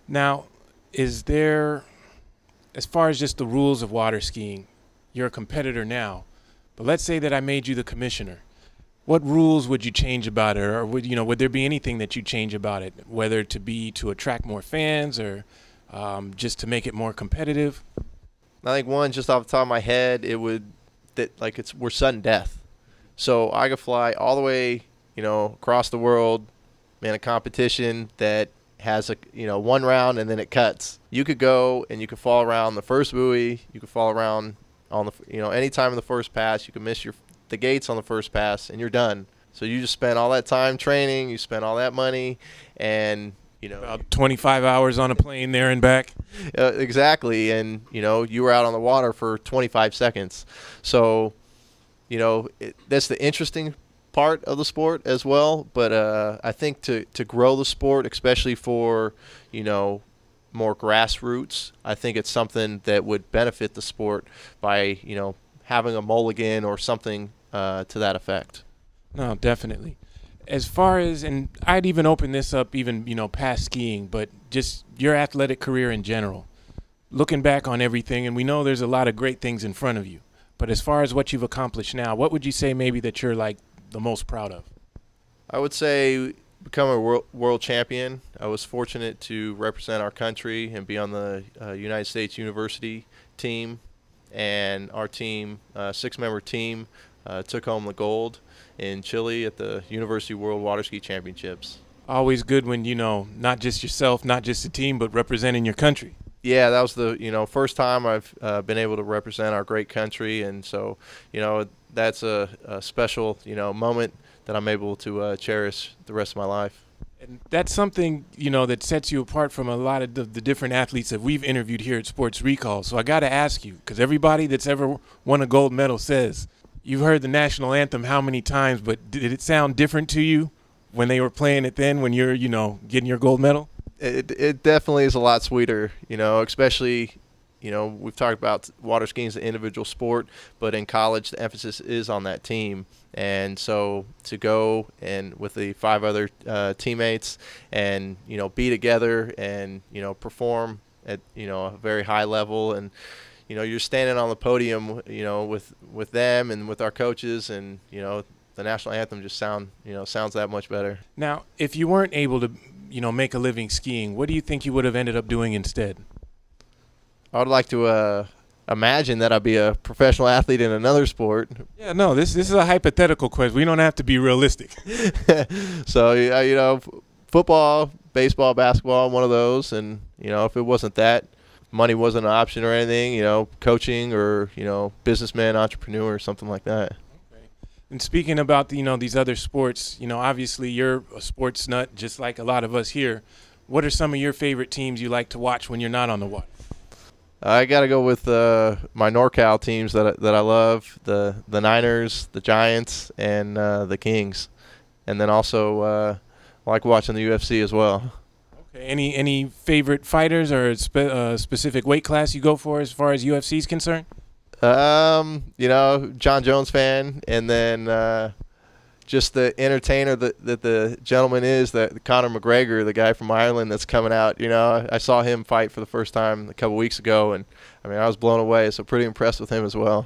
Now, is there, as far as just the rules of water skiing, you're a competitor now, but let's say that I made you the commissioner. What rules would you change about it, or would there be anything that you change about it, whether to be to attract more fans or just to make it more competitive? I think one, just off the top of my head, it would we're sudden death. So I could fly all the way, across the world in a competition that has one round and then it cuts. You could go and you could fall around the first buoy. You could fall around on any time in the first pass. You could miss the gates on the first pass and you're done. So you just spent all that time training. You spent all that money, and about 25 hours on a plane there and back. Exactly, and you were out on the water for 25 seconds. So that's the interesting part of the sport as well. But I think to grow the sport, especially for more grassroots, I think it's something that would benefit the sport by having a mulligan or something to that effect. No, definitely. As far as, and I'd even open this up even, past skiing, but just your athletic career in general. Looking back on everything, and we know there's a lot of great things in front of you, but as far as what you've accomplished now, what would you say maybe that you're like the most proud of? I would say become a world champion. I was fortunate to represent our country and be on the United States University team, and our team, six-member team, took home the gold in Chile at the University World Water Ski Championships. Always good when, not just yourself, not just the team, but representing your country. Yeah, that was the, first time I've been able to represent our great country. And so, that's a special, moment that I'm able to cherish the rest of my life. And that's something, that sets you apart from a lot of the different athletes that we've interviewed here at Sports Recall. So I got to ask you, because everybody that's ever won a gold medal says, you've heard the national anthem how many times, but did it sound different to you when they were playing it then, when you're, getting your gold medal? It definitely is a lot sweeter, especially, we've talked about water skiing as an individual sport, but in college the emphasis is on that team. And so to go and with the 5 other teammates and, be together and, perform at, a very high level, and you're standing on the podium, with them and with our coaches, and the national anthem just sounds that much better. Now, if you weren't able to, make a living skiing, what do you think you would have ended up doing instead? I would like to imagine that I'd be a professional athlete in another sport. Yeah, no, this is a hypothetical question. We don't have to be realistic. So football, baseball, basketball, one of those, and if it wasn't that, money wasn't an option or anything, coaching or, businessman, entrepreneur, or something like that. Okay. And speaking about, these other sports, obviously you're a sports nut just like a lot of us here. What are some of your favorite teams you like to watch when you're not on the water? I got to go with my NorCal teams that I love, the Niners, the Giants, and the Kings. And then also I like watching the UFC as well. Okay. Any favorite fighters or specific weight class you go for as far as UFC is concerned? John Jones fan, and then just the entertainer that the gentleman is, that Conor McGregor, the guy from Ireland that's coming out. I saw him fight for the first time a couple weeks ago, and I was blown away. So pretty impressed with him as well.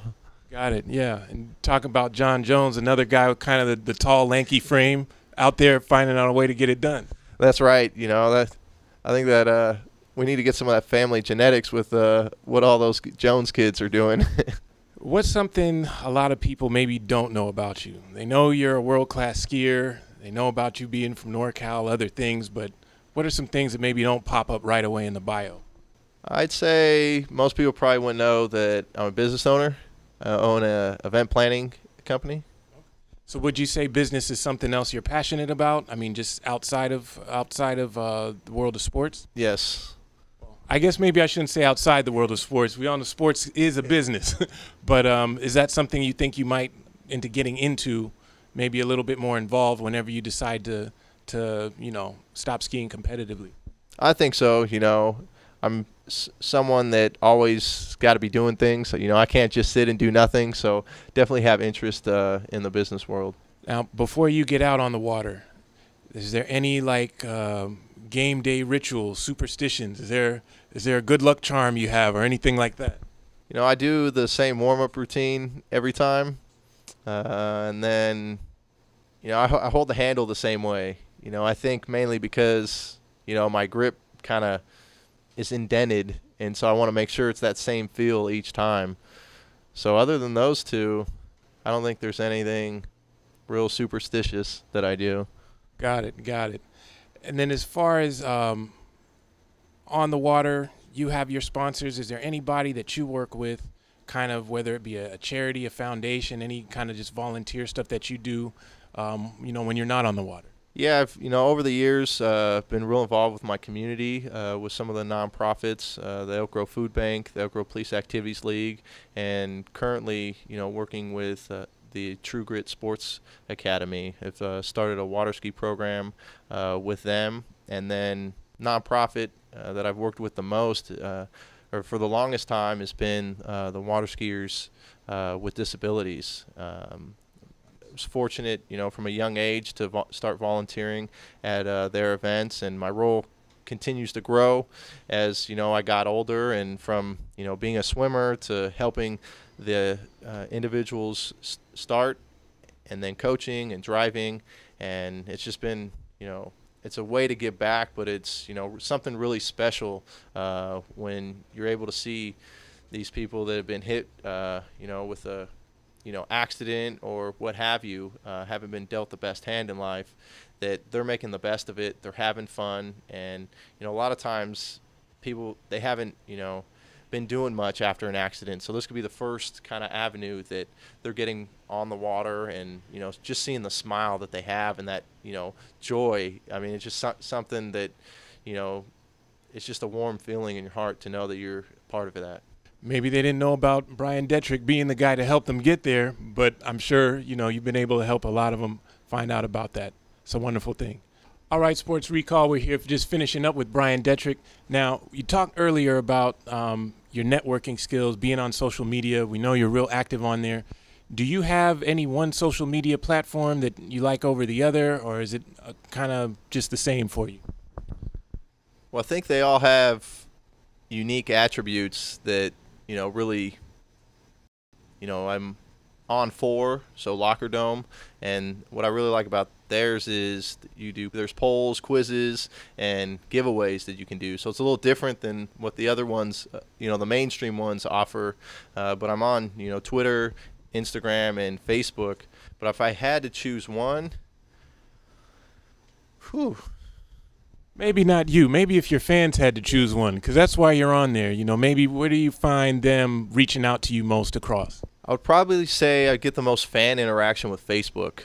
Got it. Yeah. And talk about John Jones, another guy with kind of the tall, lanky frame, out there finding out a way to get it done. That's right. I think that we need to get some of that family genetics with what all those Jones kids are doing. What's something a lot of people maybe don't know about you? They know you're a world-class skier. They know about you being from NorCal, other things, but what are some things that maybe don't pop up right away in the bio? I'd say most people probably wouldn't know that I'm a business owner. I own an event planning company. So would you say business is something else you're passionate about? I mean, just outside of the world of sports? Yes. I guess maybe I shouldn't say outside the world of sports. We all know sports is a business. But is that something you think you might into getting into, maybe a little bit more involved whenever you decide to stop skiing competitively? I think so. I'm someone that always got to be doing things. So, I can't just sit and do nothing. So definitely have interest in the business world. Now, before you get out on the water, is there any game day rituals, superstitions? Is there a good luck charm you have or anything like that? You know, I do the same warm-up routine every time, and then, you know, I hold the handle the same way. You know, I think mainly because, you know, my grip kind of is indented, and so I want to make sure it's that same feel each time. So other than those two, I don't think there's anything real superstitious that I do. Got it, got it. And then as far as on the water, you have your sponsors. Is there anybody that you work with, kind of whether it be a charity, a foundation, any kind of just volunteer stuff that you do, you know, when you're not on the water? Yeah, you know, over the years, been real involved with my community, with some of the nonprofits, the Elk Grove Food Bank, the Elk Grove Police Activities League, and currently, you know, working with the True Grit Sports Academy. I've started a water ski program with them, and then nonprofit that I've worked with the most, or for the longest time, has been the Water Skiers with Disabilities. Was fortunate, you know, from a young age to start volunteering at their events, and my role continues to grow as, you know, I got older, and from, you know, being a swimmer to helping the individuals start, and then coaching and driving, and it's just been, you know, it's a way to give back, but it's, you know, something really special when you're able to see these people that have been hit, you know, with a, you know, accident or what have you, haven't been dealt the best hand in life, that they're making the best of it, they're having fun, and, you know, a lot of times people, they haven't, you know, been doing much after an accident, so this could be the first kind of avenue that they're getting on the water, and, you know, just seeing the smile that they have and that, you know, joy. I mean, it's just something that, you know, it's just a warm feeling in your heart to know that you're part of that. Maybe they didn't know about Brian Detrick being the guy to help them get there, but I'm sure, you know, you've been able to help a lot of them find out about that. It's a wonderful thing. All right, Sports Recall, we're here just finishing up with Brian Detrick. Now, you talked earlier about your networking skills, being on social media. We know you're real active on there. Do you have any one social media platform that you like over the other, or is it kind of just the same for you? Well, I think they all have unique attributes that, you know, really, you know, I'm on for, so Locker Dome, and what I really like about theirs is there's polls, quizzes, and giveaways that you can do, so it's a little different than what the other ones, you know, the mainstream ones offer, but I'm on, you know, Twitter, Instagram, and Facebook, but if I had to choose one, whew. Maybe not you. Maybe if your fans had to choose one, because that's why you're on there. You know, maybe where do you find them reaching out to you most across? I would probably say I get the most fan interaction with Facebook.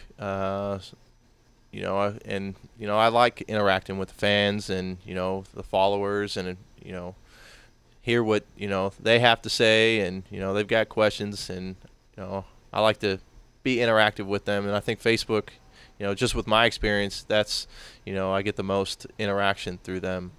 You know, and, you know, I like interacting with the fans and, you know, the followers, and, you know, hear what, you know, they have to say, and, you know, they've got questions, and, you know, I like to be interactive with them, and I think Facebook, you know, just with my experience, that's, you know, I get the most interaction through them.